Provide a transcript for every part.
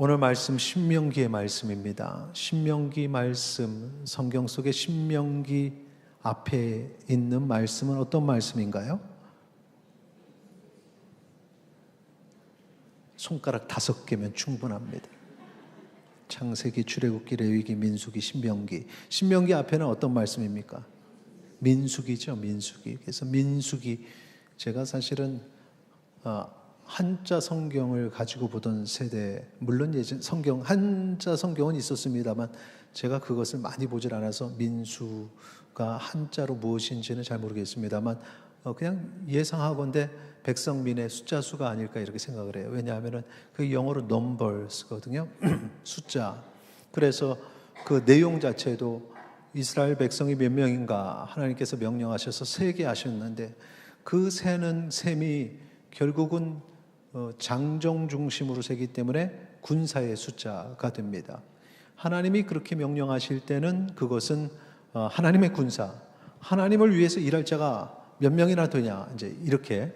오늘 말씀 신명기의 말씀입니다. 신명기 말씀, 성경 속의 신명기 앞에 있는 말씀은 어떤 말씀인가요? 손가락 5개면 충분합니다. 창세기, 출애굽기, 레위기, 민수기, 신명기. 신명기 앞에는 어떤 말씀입니까? 민수기죠, 민수기. 그래서 민수기, 제가 사실은 한자 성경을 가지고 보던 세대, 물론 예전 성경, 한자 성경은 있었습니다만 제가 그것을 많이 보질 않아서 민수가 한자로 무엇인지는 잘 모르겠습니다만 그냥 예상하건대 백성민의 숫자 수가 아닐까 이렇게 생각을 해요. 왜냐하면 그 영어로 numbers거든요. 숫자. 그래서 그 내용 자체도 이스라엘 백성이 몇 명인가 하나님께서 명령하셔서 세게 하셨는데 그 세는 셈이 결국은 장정 중심으로 세기 때문에 군사의 숫자가 됩니다. 하나님이 그렇게 명령하실 때는 그것은 하나님의 군사, 하나님을 위해서 일할 자가 몇 명이나 되냐, 이제 이렇게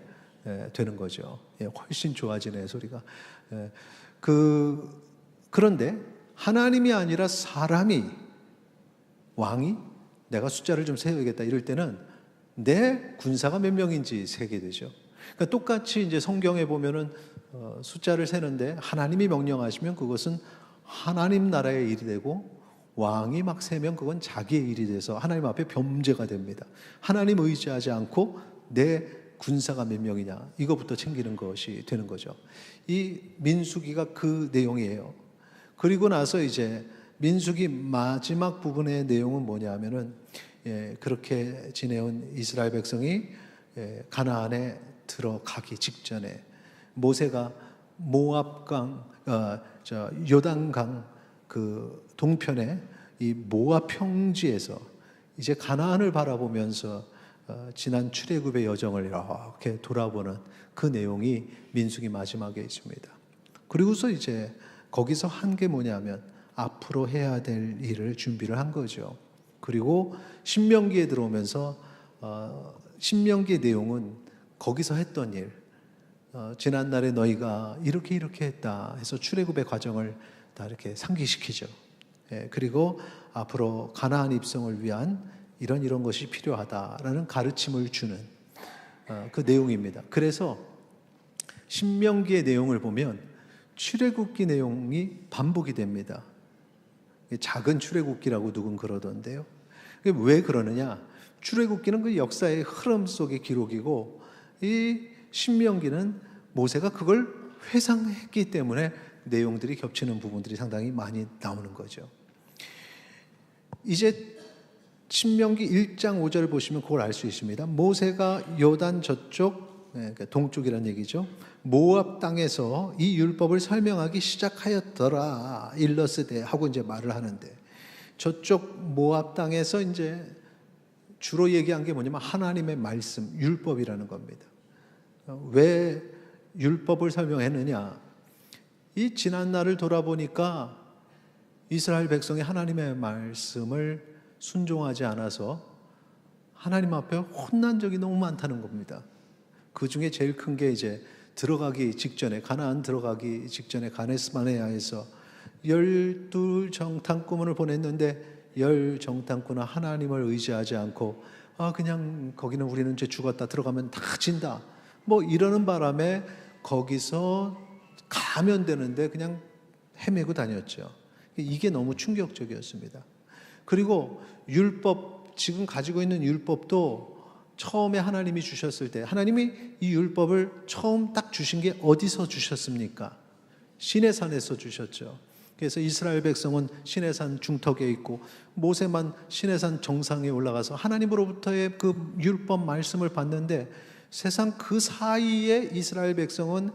되는 거죠. 훨씬 좋아지네 소리가. 그런데 하나님이 아니라 사람이, 왕이 내가 숫자를 좀 세워야겠다 이럴 때는 내 군사가 몇 명인지 세게 되죠. 그러니까 똑같이 이제 성경에 보면은 숫자를 세는데 하나님이 명령하시면 그것은 하나님 나라의 일이 되고 왕이 막 세면 그건 자기의 일이 돼서 하나님 앞에 범죄가 됩니다. 하나님 의지하지 않고 내 군사가 몇 명이냐 이거부터 챙기는 것이 되는 거죠. 이 민수기가 그 내용이에요. 그리고 나서 이제 민수기 마지막 부분의 내용은 뭐냐 하면은 그렇게 지내온 이스라엘 백성이 가나안에 들어가기 직전에 모세가 모압강, 요단강 그 동편에 이 모압 평지에서 이제 가나안을 바라보면서 지난 출애굽의 여정을 이렇게 돌아보는 그 내용이 민수기 마지막에 있습니다. 그리고서 이제 거기서 한 게 뭐냐면 앞으로 해야 될 일을 준비를 한 거죠. 그리고 신명기에 들어오면서 신명기의 내용은 거기서 했던 일, 지난날에 너희가 이렇게 했다 해서 출애굽의 과정을 다 이렇게 상기시키죠. 그리고 앞으로 가나안 입성을 위한 이런 것이 필요하다라는 가르침을 주는 그 내용입니다. 그래서 신명기의 내용을 보면 출애굽기 내용이 반복이 됩니다. 작은 출애굽기라고 누군 그러던데요. 왜 그러느냐? 출애굽기는 그 역사의 흐름 속의 기록이고 이 신명기는 모세가 그걸 회상했기 때문에 내용들이 겹치는 부분들이 상당히 많이 나오는 거죠. 이제 신명기 1장 5절 보시면 그걸 알 수 있습니다. 모세가 요단 저쪽, 동쪽이란 얘기죠. 모압 땅에서 이 율법을 설명하기 시작하였더라. 일러스되 하고 이제 말을 하는데 저쪽 모압 땅에서 이제 주로 얘기한 게 뭐냐면 하나님의 말씀, 율법이라는 겁니다. 왜 율법을 설명했느냐? 이 지난 날을 돌아보니까 이스라엘 백성이 하나님의 말씀을 순종하지 않아서 하나님 앞에 혼난 적이 너무 많다는 겁니다. 그 중에 제일 큰 게 이제 들어가기 직전에, 가나안 들어가기 직전에 가데스바네아에서 12정탐꾼을 보냈는데 10정탐꾼은 하나님을 의지하지 않고 그냥 거기는 우리는 이제 죽었다, 들어가면 다 진다 뭐 이러는 바람에 거기서 가면 되는데 그냥 헤매고 다녔죠. 이게 너무 충격적이었습니다. 그리고 율법, 지금 가지고 있는 율법도 처음에 하나님이 주셨을 때 하나님이 이 율법을 처음 딱 주신 게 어디서 주셨습니까? 시내산에서 주셨죠. 그래서 이스라엘 백성은 시내산 중턱에 있고 모세만 시내산 정상에 올라가서 하나님으로부터의 그 율법 말씀을 받는데 세상 그 사이에 이스라엘 백성은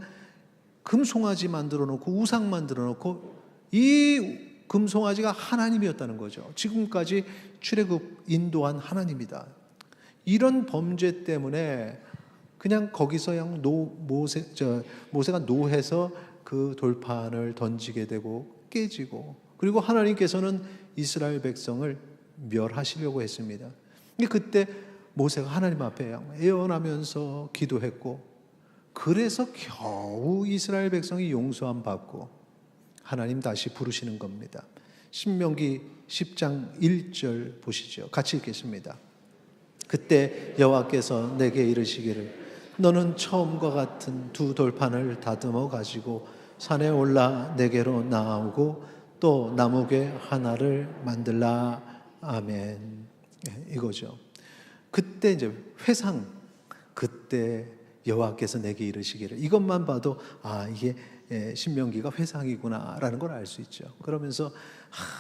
금송아지 만들어 놓고 우상 만들어 놓고 이 금송아지가 하나님이었다는 거죠. 지금까지 출애굽 인도한 하나님이다. 이런 범죄 때문에 그냥 거기서 그냥 모세가 노해서 그 돌판을 던지게 되고 깨지고, 그리고 하나님께서는 이스라엘 백성을 멸하시려고 했습니다. 그때 모세가 하나님 앞에 애원하면서 기도했고, 그래서 겨우 이스라엘 백성이 용서함 받고 하나님 다시 부르시는 겁니다. 신명기 10장 1절 보시죠. 같이 읽겠습니다. 그때 여호와께서 내게 이르시기를 너는 처음과 같은 두 돌판을 다듬어 가지고 산에 올라 내게로 나오고 또 나무괴 하나를 만들라. 아멘. 이거죠. 그때 이제 회상, 그때 여호와께서 내게 이르시기를, 이것만 봐도 이게 신명기가 회상이구나라는 걸 알 수 있죠. 그러면서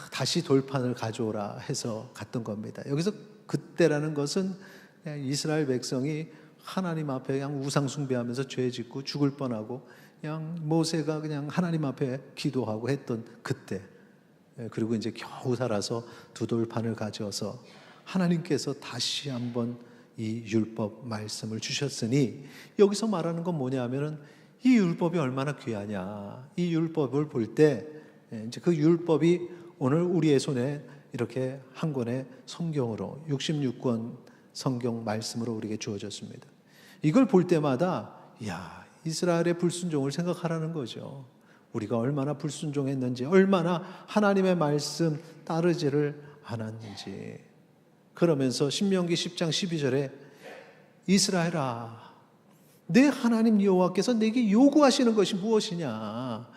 다시 돌판을 가져오라 해서 갔던 겁니다. 여기서 그때라는 것은 이스라엘 백성이 하나님 앞에 그냥 우상 숭배하면서 죄 짓고 죽을 뻔하고 그냥 모세가 그냥 하나님 앞에 기도하고 했던 그때, 그리고 이제 겨우 살아서 두 돌판을 가져서 하나님께서 다시 한번 이 율법 말씀을 주셨으니, 여기서 말하는 건 뭐냐 하면은 이 율법이 얼마나 귀하냐. 이 율법을 볼 때 이제 그 율법이 오늘 우리의 손에 이렇게 한 권의 성경으로 66권 성경 말씀으로 우리에게 주어졌습니다. 이걸 볼 때마다 이스라엘의 불순종을 생각하라는 거죠. 우리가 얼마나 불순종했는지, 얼마나 하나님의 말씀 따르지를 않았는지. 그러면서 신명기 10장 12절에 이스라엘아, 내 하나님 여호와께서 내게 요구하시는 것이 무엇이냐.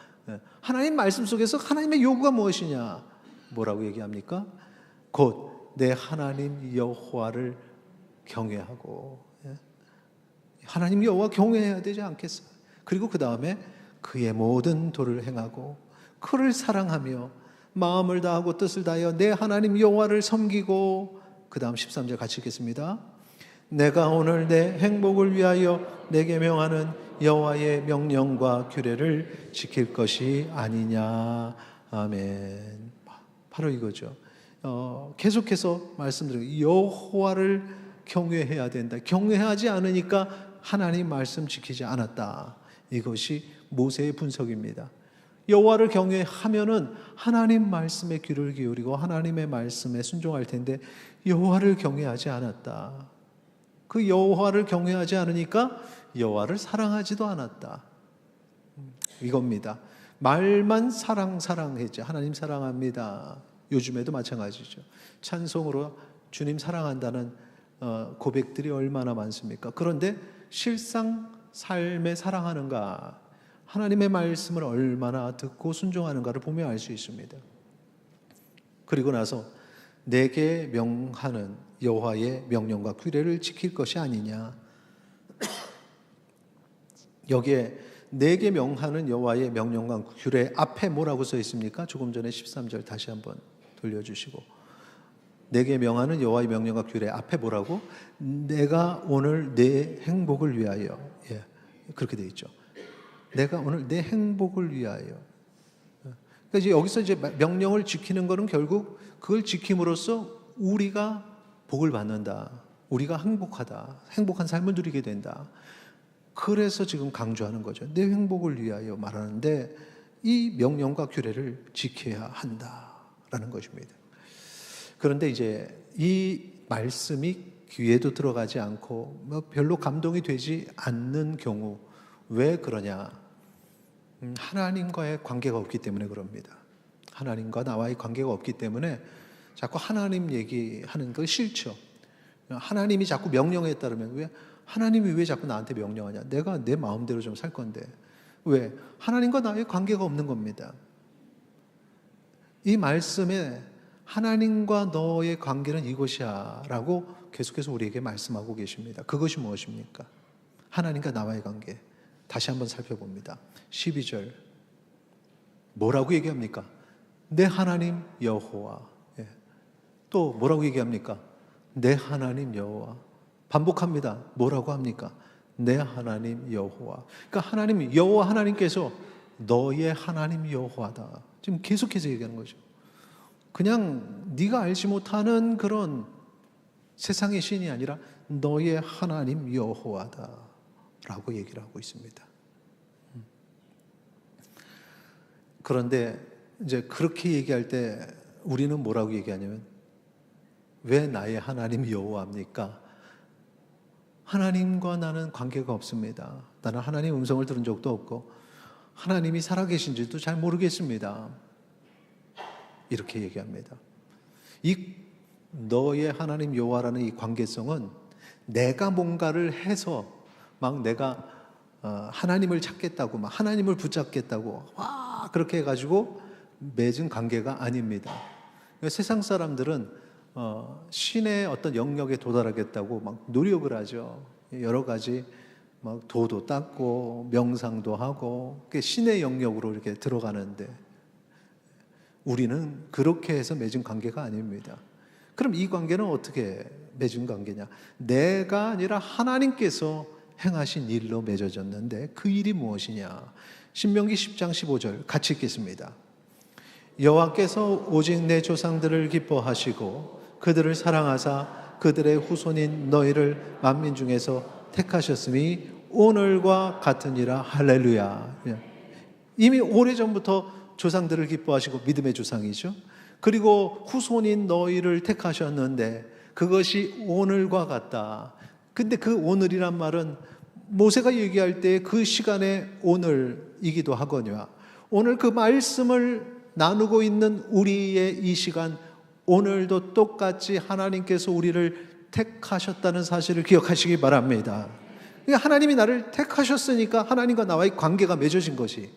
하나님 말씀 속에서 하나님의 요구가 무엇이냐. 뭐라고 얘기합니까? 곧 내 하나님 여호와를 경외하고, 하나님 여호와 경외해야 되지 않겠어요? 그리고 그 다음에 그의 모든 도를 행하고 그를 사랑하며 마음을 다하고 뜻을 다하여 내 하나님 여호와를 섬기고, 그 다음 13절 같이 읽겠습니다. 내가 오늘 내 행복을 위하여 내게 명하는 여호와의 명령과 규례를 지킬 것이 아니냐. 아멘. 바로 이거죠. 계속해서 말씀드리고, 여호와를 경외해야 된다. 경외하지 않으니까 하나님 말씀 지키지 않았다. 이것이 모세의 분석입니다. 여호와를 경외하면은 하나님 말씀에 귀를 기울이고 하나님의 말씀에 순종할 텐데, 여호와를 경외하지 않았다. 그 여호와를 경외하지 않으니까 여호와를 사랑하지도 않았다. 이겁니다. 말만 사랑했지. 하나님 사랑합니다. 요즘에도 마찬가지죠. 찬송으로 주님 사랑한다는 고백들이 얼마나 많습니까? 그런데 실상 삶에 사랑하는가, 하나님의 말씀을 얼마나 듣고 순종하는가를 보며 알 수 있습니다. 그리고 나서 내게 명하는 여호와의 명령과 규례를 지킬 것이 아니냐. 여기에 내게 명하는 여호와의 명령과 규례 앞에 뭐라고 써 있습니까? 조금 전에 13절 다시 한번 돌려주시고, 내게 명하는 여호와의 명령과 규례 앞에 뭐라고? 내가 오늘 내 행복을 위하여. 그렇게 돼 있죠. 내가 오늘 내 행복을 위하여. 그러니까 이제 여기서 이제 명령을 지키는 것은 결국 그걸 지킴으로써 우리가 복을 받는다. 우리가 행복하다. 행복한 삶을 누리게 된다. 그래서 지금 강조하는 거죠. 내 행복을 위하여 말하는데 이 명령과 규례를 지켜야 한다라는 것입니다. 그런데 이제 이 말씀이 귀에도 들어가지 않고 별로 감동이 되지 않는 경우, 왜 그러냐? 하나님과의 관계가 없기 때문에 그럽니다. 하나님과 나와의 관계가 없기 때문에 자꾸 하나님 얘기하는 거 싫죠. 하나님이 자꾸 명령에 따르면, 하나님이 왜 자꾸 나한테 명령하냐? 내가 내 마음대로 좀 살 건데. 왜? 하나님과 나의 관계가 없는 겁니다. 이 말씀에 하나님과 너의 관계는 이것이야 라고 계속해서 우리에게 말씀하고 계십니다. 그것이 무엇입니까? 하나님과 나와의 관계. 다시 한번 살펴봅니다. 12절 뭐라고 얘기합니까? 내 하나님 여호와. 또 뭐라고 얘기합니까? 내 하나님 여호와. 반복합니다. 뭐라고 합니까? 내 하나님 여호와. 그러니까 하나님 여호와, 하나님께서 너의 하나님 여호와다. 지금 계속해서 얘기하는 거죠. 그냥 네가 알지 못하는 그런 세상의 신이 아니라 너의 하나님 여호와다 라고 얘기를 하고 있습니다. 그런데 이제 그렇게 얘기할 때 우리는 뭐라고 얘기하냐면, 왜 나의 하나님 여호와입니까? 하나님과 나는 관계가 없습니다. 나는 하나님 음성을 들은 적도 없고 하나님이 살아계신지도 잘 모르겠습니다. 이렇게 얘기합니다. 이 너의 하나님 여호와라는 이 관계성은 내가 뭔가를 해서 막 내가 하나님을 찾겠다고 막 하나님을 붙잡겠다고 와 그렇게 해가지고 맺은 관계가 아닙니다. 세상 사람들은 신의 어떤 영역에 도달하겠다고 막 노력을 하죠. 여러 가지 막 도도 닦고 명상도 하고 신의 영역으로 이렇게 들어가는데 우리는 그렇게 해서 맺은 관계가 아닙니다. 그럼 이 관계는 어떻게 맺은 관계냐? 내가 아니라 하나님께서 행하신 일로 맺어졌는데 그 일이 무엇이냐? 신명기 10장 15절 같이 읽겠습니다. 여호와께서 오직 내 조상들을 기뻐하시고 그들을 사랑하사 그들의 후손인 너희를 만민 중에서 택하셨음이 오늘과 같으니라. 할렐루야. 이미 오래전부터 조상들을 기뻐하시고 믿음의 조상이죠. 그리고 후손인 너희를 택하셨는데 그것이 오늘과 같다. 근데 그 오늘이란 말은 모세가 얘기할 때 그 시간의 오늘이기도 하거니와 오늘 그 말씀을 나누고 있는 우리의 이 시간 오늘도 똑같이 하나님께서 우리를 택하셨다는 사실을 기억하시기 바랍니다. 하나님이 나를 택하셨으니까 하나님과 나와의 관계가 맺어진 것이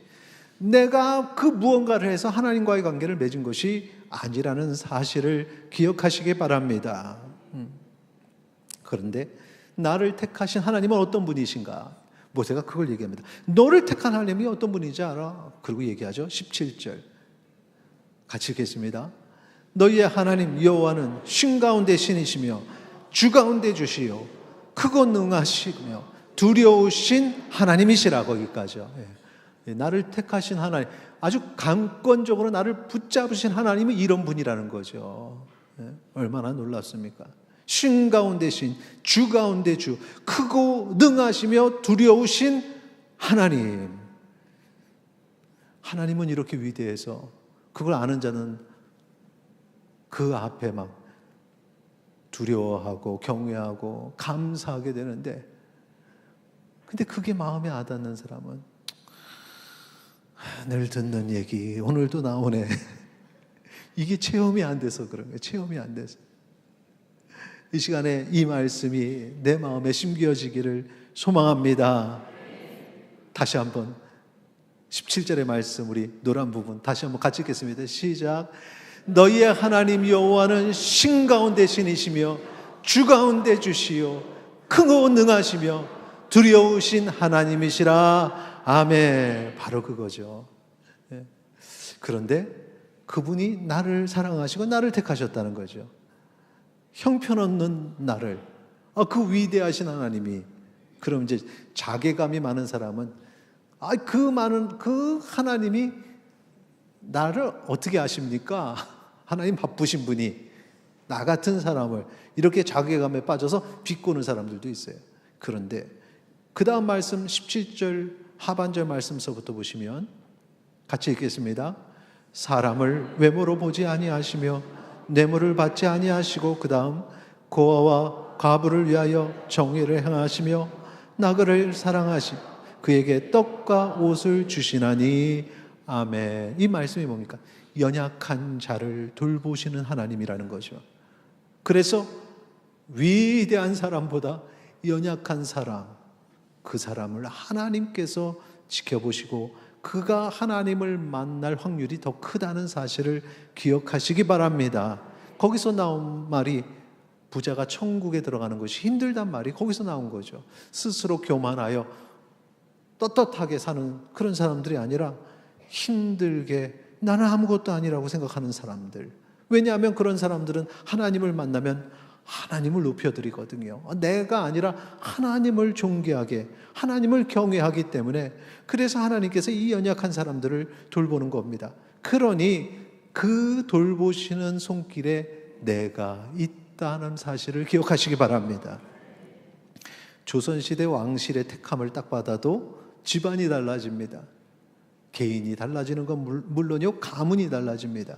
내가 그 무언가를 해서 하나님과의 관계를 맺은 것이 아니라는 사실을 기억하시기 바랍니다. 그런데 나를 택하신 하나님은 어떤 분이신가? 모세가 그걸 얘기합니다. 너를 택한 하나님이 어떤 분인지 알아? 그리고 얘기하죠. 17절 같이 읽겠습니다. 너희의 하나님 여호와는 신 가운데 신이시며 주 가운데 주시요 크고 능하시며 두려우신 하나님이시라. 거기까지요. 나를 택하신 하나님, 아주 강권적으로 나를 붙잡으신 하나님이 이런 분이라는 거죠. 얼마나 놀랍습니까? 신 가운데 신, 주 가운데 주, 크고 능하시며 두려우신 하나님. 하나님은 이렇게 위대해서 그걸 아는 자는 그 앞에 막 두려워하고 경외하고 감사하게 되는데, 근데 그게 마음에 와닿는 사람은 늘 듣는 얘기 오늘도 나오네. 이게 체험이 안 돼서 그런 거예요. 체험이 안 돼서. 이 시간에 이 말씀이 내 마음에 심겨지기를 소망합니다. 다시 한번 17절의 말씀 우리 노란 부분 다시 한번 같이 읽겠습니다. 시작. 너희의 하나님 여호와는 신 가운데 신이시며 주 가운데 주시요 크고 능하시며 두려우신 하나님이시라. 아멘. 바로 그거죠. 그런데 그분이 나를 사랑하시고 나를 택하셨다는 거죠. 형편없는 나를, 그 위대하신 하나님이, 그럼 이제 자괴감이 많은 사람은 그 많은 그 하나님이 나를 어떻게 아십니까? 하나님 바쁘신 분이 나 같은 사람을 이렇게 자괴감에 빠져서 비꼬는 사람들도 있어요. 그런데 그 다음 말씀 17절 하반절 말씀서부터 보시면 같이 읽겠습니다. 사람을 외모로 보지 아니하시며 뇌물을 받지 아니하시고 그 다음 고아와 과부를 위하여 정의를 행하시며 나그를 사랑하시 그에게 떡과 옷을 주시나니. 아멘. 이 말씀이 뭡니까? 연약한 자를 돌보시는 하나님이라는 거죠. 그래서 위대한 사람보다 연약한 사람, 그 사람을 하나님께서 지켜보시고 그가 하나님을 만날 확률이 더 크다는 사실을 기억하시기 바랍니다. 거기서 나온 말이 부자가 천국에 들어가는 것이 힘들단 말이 거기서 나온 거죠. 스스로 교만하여 떳떳하게 사는 그런 사람들이 아니라 힘들게 나는 아무것도 아니라고 생각하는 사람들. 왜냐하면 그런 사람들은 하나님을 만나면 하나님을 높여드리거든요. 내가 아니라 하나님을 존귀하게, 하나님을 경외하기 때문에 그래서 하나님께서 이 연약한 사람들을 돌보는 겁니다. 그러니 그 돌보시는 손길에 내가 있다는 사실을 기억하시기 바랍니다. 조선시대 왕실의 택함을 딱 받아도 집안이 달라집니다. 개인이 달라지는 건 물론이요, 가문이 달라집니다.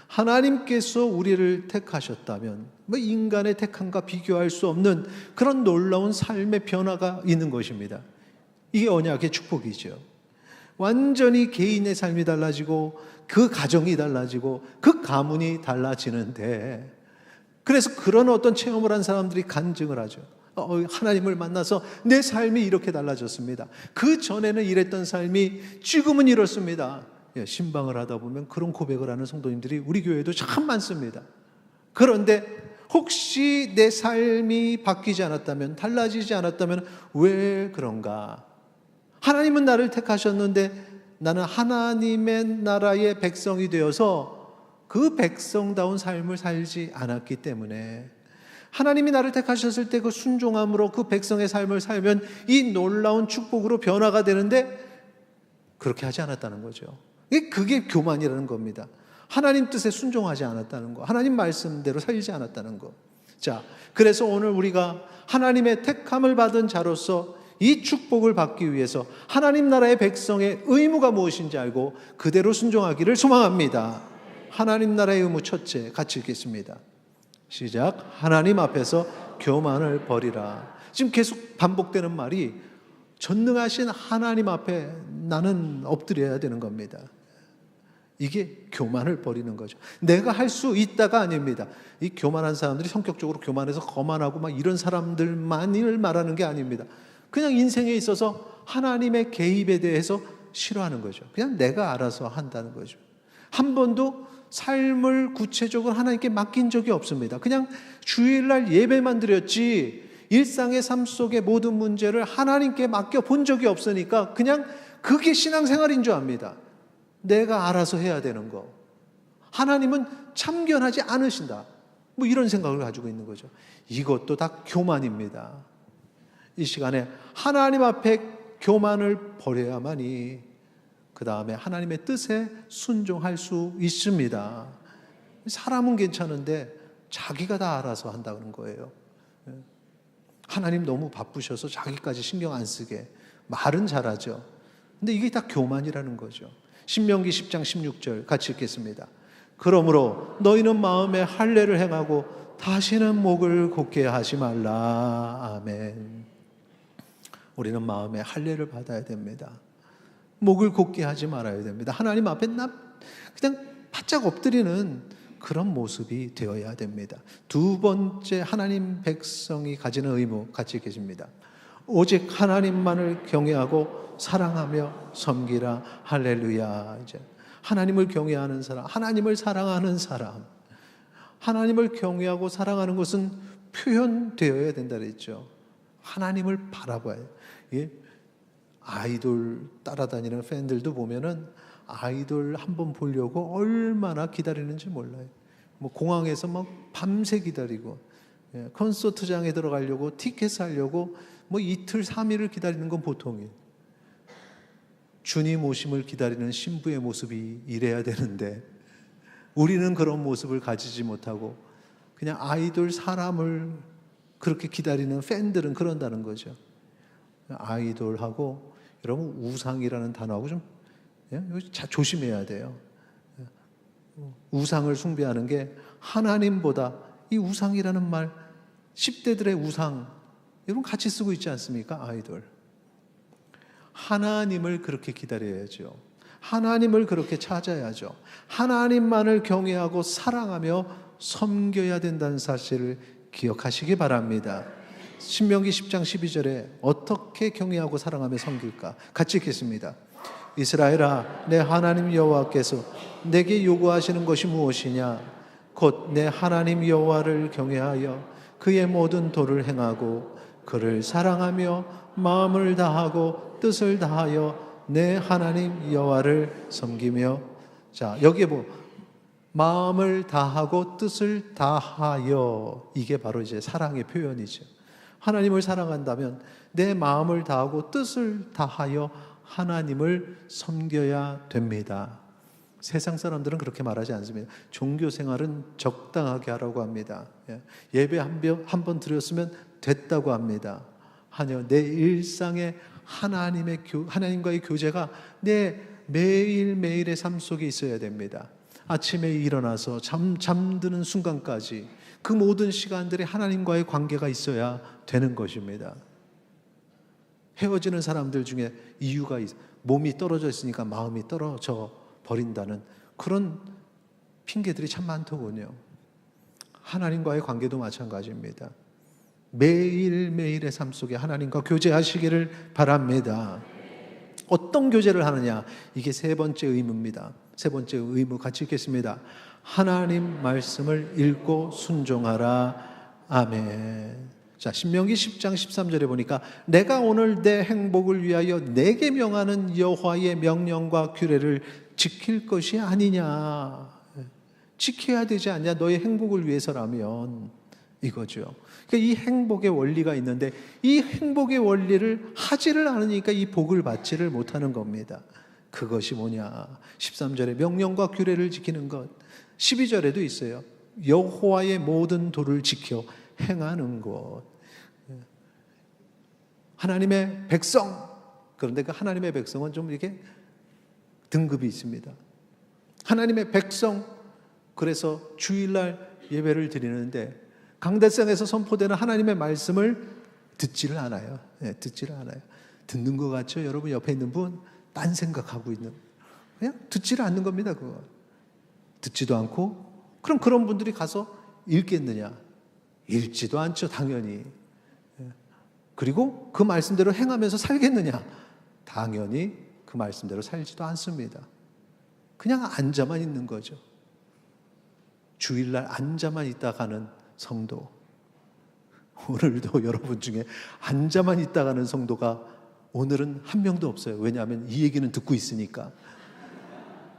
하나님께서 우리를 택하셨다면 인간의 택함과 비교할 수 없는 그런 놀라운 삶의 변화가 있는 것입니다. 이게 언약의 축복이죠. 완전히 개인의 삶이 달라지고 그 가정이 달라지고 그 가문이 달라지는데, 그래서 그런 어떤 체험을 한 사람들이 간증을 하죠. 하나님을 만나서 내 삶이 이렇게 달라졌습니다. 그 전에는 이랬던 삶이 지금은 이렇습니다. 신방을 하다 보면 그런 고백을 하는 성도님들이 우리 교회에도 참 많습니다. 그런데 혹시 내 삶이 바뀌지 않았다면, 달라지지 않았다면 왜 그런가? 하나님은 나를 택하셨는데 나는 하나님의 나라의 백성이 되어서 그 백성다운 삶을 살지 않았기 때문에, 하나님이 나를 택하셨을 때 그 순종함으로 그 백성의 삶을 살면 이 놀라운 축복으로 변화가 되는데 그렇게 하지 않았다는 거죠. 그게 교만이라는 겁니다. 하나님 뜻에 순종하지 않았다는 거, 하나님 말씀대로 살지 않았다는 거. 자, 그래서 오늘 우리가 하나님의 택함을 받은 자로서 이 축복을 받기 위해서 하나님 나라의 백성의 의무가 무엇인지 알고 그대로 순종하기를 소망합니다. 하나님 나라의 의무 첫째, 같이 읽겠습니다. 시작. 하나님 앞에서 교만을 버리라. 지금 계속 반복되는 말이 전능하신 하나님 앞에 나는 엎드려야 되는 겁니다. 이게 교만을 버리는 거죠. 내가 할 수 있다가 아닙니다. 이 교만한 사람들이 성격적으로 교만해서 거만하고 막 이런 사람들만을 말하는 게 아닙니다. 그냥 인생에 있어서 하나님의 개입에 대해서 싫어하는 거죠. 그냥 내가 알아서 한다는 거죠. 한 번도 삶을 구체적으로 하나님께 맡긴 적이 없습니다. 그냥 주일날 예배만 드렸지 일상의 삶 속의 모든 문제를 하나님께 맡겨 본 적이 없으니까 그냥 그게 신앙생활인 줄 압니다. 내가 알아서 해야 되는 거. 하나님은 참견하지 않으신다. 뭐 이런 생각을 가지고 있는 거죠. 이것도 다 교만입니다. 이 시간에 하나님 앞에 교만을 버려야만이 그 다음에 하나님의 뜻에 순종할 수 있습니다. 사람은 괜찮은데 자기가 다 알아서 한다는 거예요. 하나님 너무 바쁘셔서 자기까지 신경 안 쓰게 말은 잘하죠. 근데 이게 다 교만이라는 거죠. 신명기 10장 16절 같이 읽겠습니다. 그러므로 너희는 마음에 할례를 행하고 다시는 목을 곧게 하지 말라. 아멘. 우리는 마음에 할례를 받아야 됩니다. 목을 곧게 하지 말아야 됩니다. 하나님 앞에 그냥 바짝 엎드리는 그런 모습이 되어야 됩니다. 두 번째, 하나님 백성이 가지는 의무 같이 읽겠습니다. 오직 하나님만을 경외하고 사랑하며 섬기라. 할렐루야. 이제 하나님을 경외하는 사람, 하나님을 사랑하는 사람, 하나님을 경외하고 사랑하는 것은 표현되어야 된다 그랬죠. 하나님을 바라봐야 해요. 예? 아이돌 따라다니는 팬들도 보면은 아이돌 한번 보려고 얼마나 기다리는지 몰라요. 뭐 공항에서 막 밤새 기다리고, 예, 콘서트장에 들어가려고 티켓 사려고 뭐 이틀 3일을 기다리는 건 보통이에요. 주님 오심을 기다리는 신부의 모습이 이래야 되는데 우리는 그런 모습을 가지지 못하고 그냥 아이돌 사람을 그렇게 기다리는 팬들은 그런다는 거죠. 아이돌하고 여러분 우상이라는 단어하고 좀 조심해야 돼요. 우상을 숭배하는 게 하나님보다 이 우상이라는 말 10대들의 우상 여러분 같이 쓰고 있지 않습니까? 아이돌. 하나님을 그렇게 기다려야죠. 하나님을 그렇게 찾아야죠. 하나님만을 경외하고 사랑하며 섬겨야 된다는 사실을 기억하시기 바랍니다. 신명기 10장 12절에 어떻게 경외하고 사랑하며 섬길까? 같이 읽겠습니다. 이스라엘아, 내 하나님 여호와께서 내게 요구하시는 것이 무엇이냐? 곧 내 하나님 여호와를 경외하여 그의 모든 도를 행하고 그를 사랑하며 마음을 다하고 뜻을 다하여 내 하나님 여호와를 섬기며. 자, 여기에 마음을 다하고 뜻을 다하여, 이게 바로 이제 사랑의 표현이죠. 하나님을 사랑한다면 내 마음을 다하고 뜻을 다하여 하나님을 섬겨야 됩니다. 세상 사람들은 그렇게 말하지 않습니다. 종교 생활은 적당하게 하라고 합니다. 예배 한 번 드렸으면 됐다고 합니다. 아니요, 내 일상에 하나님과의 교제가 내 매일매일의 삶 속에 있어야 됩니다. 아침에 일어나서 잠드는 순간까지 그 모든 시간들이 하나님과의 관계가 있어야 되는 것입니다. 헤어지는 사람들 중에 이유가 몸이 떨어져 있으니까 마음이 떨어져 버린다는 그런 핑계들이 참 많더군요. 하나님과의 관계도 마찬가지입니다. 매일매일의 삶 속에 하나님과 교제하시기를 바랍니다. 어떤 교제를 하느냐? 이게 세 번째 의무입니다. 세 번째 의무 같이 읽겠습니다. 하나님 말씀을 읽고 순종하라. 아멘. 자, 신명기 10장 13절에 보니까 내가 오늘 내 행복을 위하여 내게 명하는 여호와의 명령과 규례를 지킬 것이 아니냐. 지켜야 되지 않냐? 너의 행복을 위해서라면 이거죠. 그러니까 이 행복의 원리가 있는데 이 행복의 원리를 하지를 않으니까 이 복을 받지를 못하는 겁니다. 그것이 뭐냐? 13절에 명령과 규례를 지키는 것. 12절에도 있어요. 여호와의 모든 도를 지켜 행하는 것. 하나님의 백성. 그런데 그 하나님의 백성은 좀 이렇게 등급이 있습니다. 하나님의 백성. 그래서 주일날 예배를 드리는데 강대상에서 선포되는 하나님의 말씀을 듣지를 않아요. 듣지를 않아요. 듣는 것 같죠? 여러분 옆에 있는 분 딴 생각하고 있는, 그냥 듣지를 않는 겁니다. 그거 듣지도 않고. 그럼 그런 분들이 가서 읽겠느냐? 읽지도 않죠, 당연히. 그리고 그 말씀대로 행하면서 살겠느냐? 당연히 그 말씀대로 살지도 않습니다. 그냥 앉아만 있는 거죠. 주일날 앉아만 있다 가는 성도. 오늘도 여러분 중에 앉아만 있다 가는 성도가 오늘은 한 명도 없어요. 왜냐하면 이 얘기는 듣고 있으니까.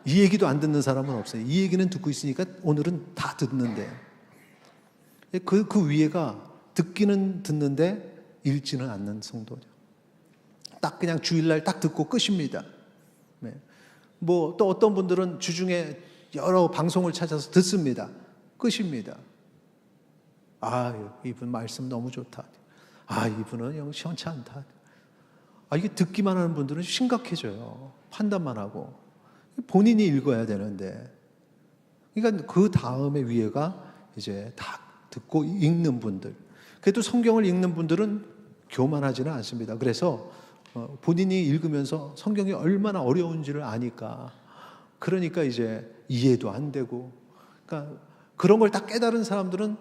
이 얘기도 안 듣는 사람은 없어요. 이 얘기는 듣고 있으니까 오늘은 다 듣는데, 그 위에가 듣기는 듣는데 읽지는 않는 성도죠. 딱 그냥 주일날 딱 듣고 끝입니다. 네. 뭐 또 어떤 분들은 주중에 여러 방송을 찾아서 듣습니다. 끝입니다. 아, 이분 말씀 너무 좋다. 아, 이분은 영 시원치 않다. 아, 이게 듣기만 하는 분들은 심각해져요. 판단만 하고. 본인이 읽어야 되는데. 그러니까 그 다음에 위에가 이제 다 듣고 읽는 분들. 그래도 성경을 읽는 분들은 교만하지는 않습니다. 그래서 본인이 읽으면서 성경이 얼마나 어려운지를 아니까. 그러니까 이제 이해도 안 되고. 그러니까 그런 걸 딱 깨달은 사람들은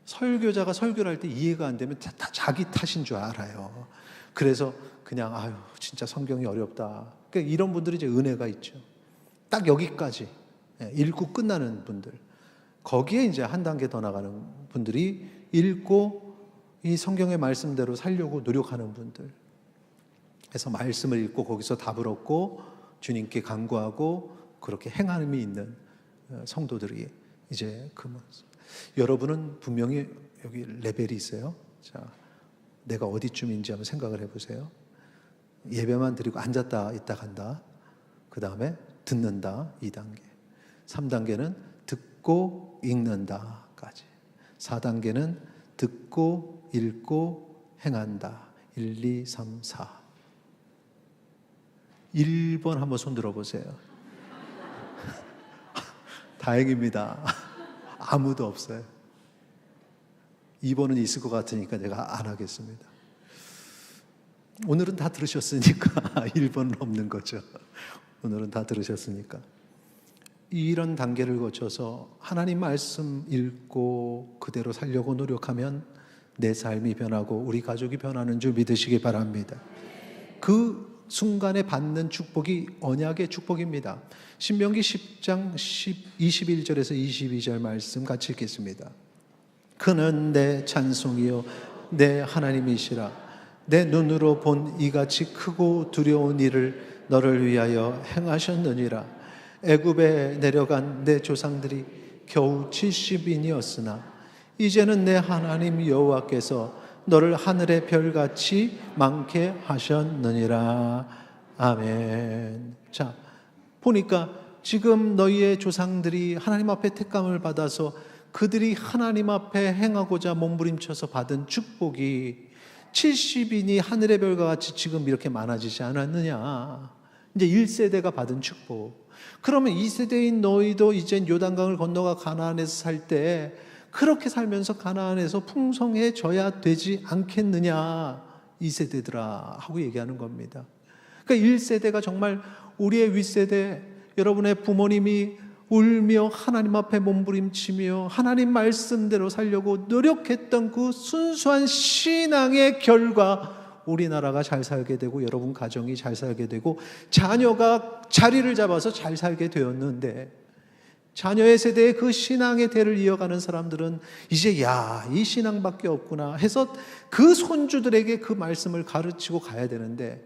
설교자가 설교를 할 때 이해가 안 되면 다 자기 탓인 줄 알아요. 그래서 그냥 아유 진짜 성경이 어렵다. 그러니까 이런 분들이 이제 은혜가 있죠. 딱 여기까지 읽고 끝나는 분들. 거기에 이제 한 단계 더 나가는 분들이 읽고 이 성경의 말씀대로 살려고 노력하는 분들. 그래서 말씀을 읽고 거기서 답을 얻고 주님께 간구하고 그렇게 행함이 있는 성도들이 이제 그 모습. 여러분은 분명히 여기 레벨이 있어요. 자, 내가 어디쯤인지 한번 생각을 해보세요. 예배만 드리고 앉았다 있다 간다. 그 다음에 듣는다 2단계. 3단계는 듣고 읽는다까지. 4단계는 듣고 읽고 행한다. 1, 2, 3, 4. 1번 한번 손 들어보세요. 다행입니다. 아무도 없어요. 2번은 있을 것 같으니까 제가 안 하겠습니다. 오늘은 다 들으셨으니까 1번은 없는 거죠. 오늘은 다 들으셨으니까. 이런 단계를 거쳐서 하나님 말씀 읽고 그대로 살려고 노력하면 내 삶이 변하고 우리 가족이 변하는 줄 믿으시기 바랍니다. 그 순간에 받는 축복이 언약의 축복입니다. 신명기 10장 21절에서 22절 말씀 같이 읽겠습니다. 그는 내 찬송이요 내 하나님이시라. 내 눈으로 본 이같이 크고 두려운 일을 너를 위하여 행하셨느니라. 애굽에 내려간 내 조상들이 겨우 70인이었으나 이제는 내 하나님 여호와께서 너를 하늘의 별같이 많게 하셨느니라. 아멘. 자, 보니까 지금 너희의 조상들이 하나님 앞에 택감을 받아서 그들이 하나님 앞에 행하고자 몸부림쳐서 받은 축복이 70인이 하늘의 별과 같이 지금 이렇게 많아지지 않았느냐. 이제 1세대가 받은 축복. 그러면 2세대인 너희도 이젠 요단강을 건너가 가나안에서 살 때 그렇게 살면서 가나안에서 풍성해져야 되지 않겠느냐. 2세대들아 하고 얘기하는 겁니다. 그러니까 1세대가 정말 우리의 윗세대, 여러분의 부모님이 울며 하나님 앞에 몸부림치며 하나님 말씀대로 살려고 노력했던 그 순수한 신앙의 결과, 우리나라가 잘 살게 되고 여러분 가정이 잘 살게 되고 자녀가 자리를 잡아서 잘 살게 되었는데, 자녀의 세대에 그 신앙의 대를 이어가는 사람들은 이제 이 신앙밖에 없구나 해서 그 손주들에게 그 말씀을 가르치고 가야 되는데,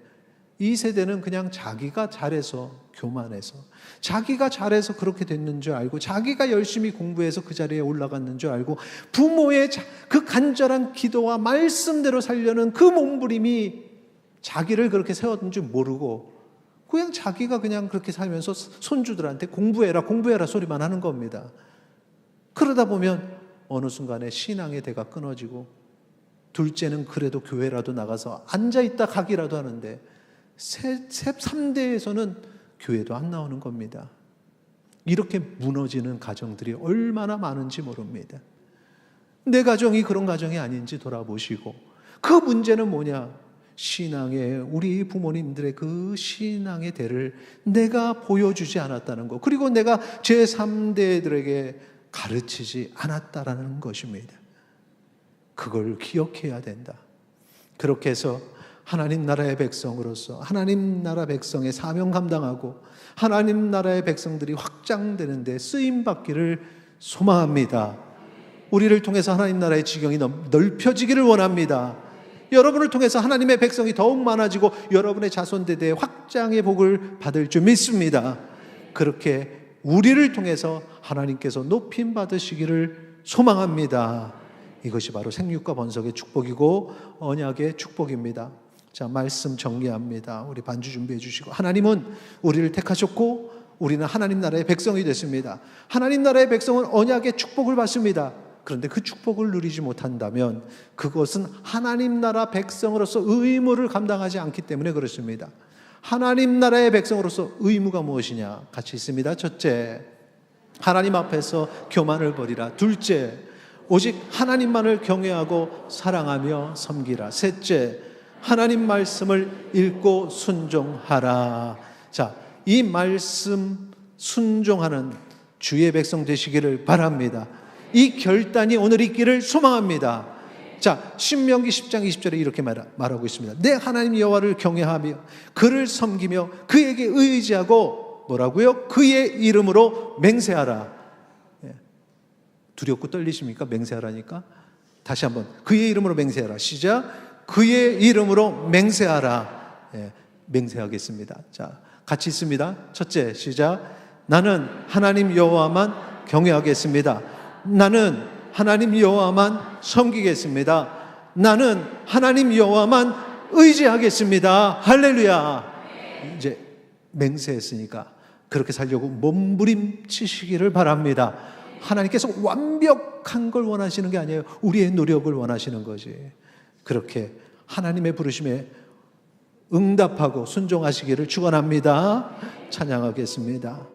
이 세대는 그냥 자기가 잘해서, 교만해서, 자기가 잘해서 그렇게 됐는 줄 알고, 자기가 열심히 공부해서 그 자리에 올라갔는 줄 알고, 부모의 그 간절한 기도와 말씀대로 살려는 그 몸부림이 자기를 그렇게 세웠는 줄 모르고 그냥 자기가 그냥 그렇게 살면서 손주들한테 공부해라 공부해라 소리만 하는 겁니다. 그러다 보면 어느 순간에 신앙의 대가 끊어지고, 둘째는 그래도 교회라도 나가서 앉아있다 가기라도 하는데, 3대에서는 교회도 안 나오는 겁니다. 이렇게 무너지는 가정들이 얼마나 많은지 모릅니다. 내 가정이 그런 가정이 아닌지 돌아보시고, 그 문제는 뭐냐? 신앙의, 우리 부모님들의 그 신앙의 대를 내가 보여주지 않았다는 것, 그리고 내가 제3대들에게 가르치지 않았다라는 것입니다. 그걸 기억해야 된다. 그렇게 해서 하나님 나라의 백성으로서 하나님 나라 백성의 사명 감당하고 하나님 나라의 백성들이 확장되는 데 쓰임받기를 소망합니다. 우리를 통해서 하나님 나라의 지경이 넓혀지기를 원합니다. 여러분을 통해서 하나님의 백성이 더욱 많아지고 여러분의 자손대대의 확장의 복을 받을 줄 믿습니다. 그렇게 우리를 통해서 하나님께서 높임 받으시기를 소망합니다. 이것이 바로 생육과 번성의 축복이고 언약의 축복입니다. 자, 말씀 정리합니다. 우리 반주 준비해 주시고, 하나님은 우리를 택하셨고 우리는 하나님 나라의 백성이 됐습니다. 하나님 나라의 백성은 언약의 축복을 받습니다. 그런데 그 축복을 누리지 못한다면 그것은 하나님 나라 백성으로서 의무를 감당하지 않기 때문에 그렇습니다. 하나님 나라의 백성으로서 의무가 무엇이냐? 같이 있습니다. 첫째, 하나님 앞에서 교만을 버리라. 둘째, 오직 하나님만을 경외하고 사랑하며 섬기라. 셋째, 하나님 말씀을 읽고 순종하라. 자, 이 말씀 순종하는 주의 백성 되시기를 바랍니다. 이 결단이 오늘 있기를 소망합니다. 자, 신명기 10장 20절에 이렇게 말하고 있습니다. 내 하나님 여호와를 경외하며 그를 섬기며 그에게 의지하고 뭐라고요? 그의 이름으로 맹세하라. 두렵고 떨리십니까? 맹세하라니까. 다시 한번, 그의 이름으로 맹세하라. 시작. 그의 이름으로 맹세하라. 맹세하겠습니다. 자, 같이 있습니다. 첫째, 시작. 나는 하나님 여호와만 경외하겠습니다. 나는 하나님 여호와만 섬기겠습니다. 나는 하나님 여호와만 의지하겠습니다. 할렐루야. 이제 맹세했으니까 그렇게 살려고 몸부림치시기를 바랍니다. 하나님께서 완벽한 걸 원하시는 게 아니에요. 우리의 노력을 원하시는 거지. 그렇게 하나님의 부르심에 응답하고 순종하시기를 축원합니다. 찬양하겠습니다.